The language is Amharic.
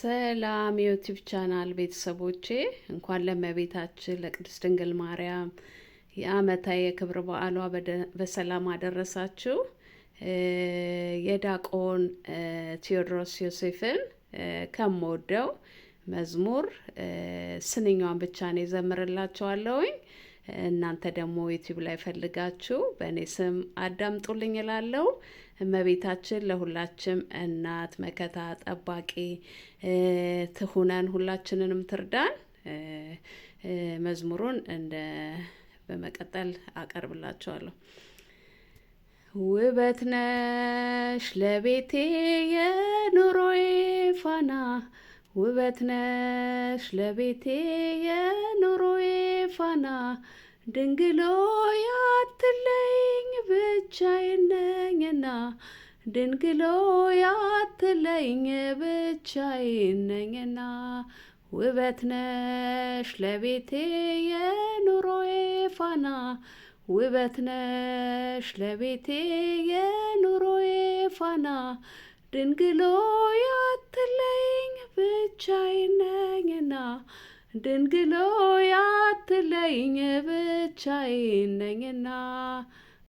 ሰላም የዩቲዩብ ቻናል ቤተሰቦቼ እንኳን ለእመቤታችን ለቅድስት ድንግል ማርያም የዓመታዊ የክብረ በዓሏ በሰላም አደረሳችሁ። የዲያቆን ቴዎድሮስ ዮሴፍን ከምወደው መዝሙር ስንኛዋን ብቻ ነው እዘምርላችኋለሁኝ። እናንተ ደግሞ ዩቲዩብ ላይ ፈልጋችሁ በእኔ ስም አዳምጡልኝ እላለሁ። እመቤታችን ለሁላችም እናት መከታ ጠባቂ ትሁነን፣ ሁላችንንም ትርዳን። መዝሙሩን በመቀጠል አቀርብላችኋለሁ። ውበት ነሽ ለቤቴ የኑሮዬ ፋና፣ ውበት ነሽ ለቤቴ የኑሮዬ ፋና፣ ድንግሎ ያትለኝ ብቻዬን ነኝና፣ ድንግሎ ያትለኝ ብቻዬን ነኝና፣ ውበት ነሽ ለቤቴ የኑሮዬ ፋና፣ ውበት ነሽ ለቤቴ የኑሮዬ ፋና፣ ድንግሎ ያትለኝ ብቻዬን ነኝና፣ ድንግሎ ያትለኝ ብቻዬን ነኝና።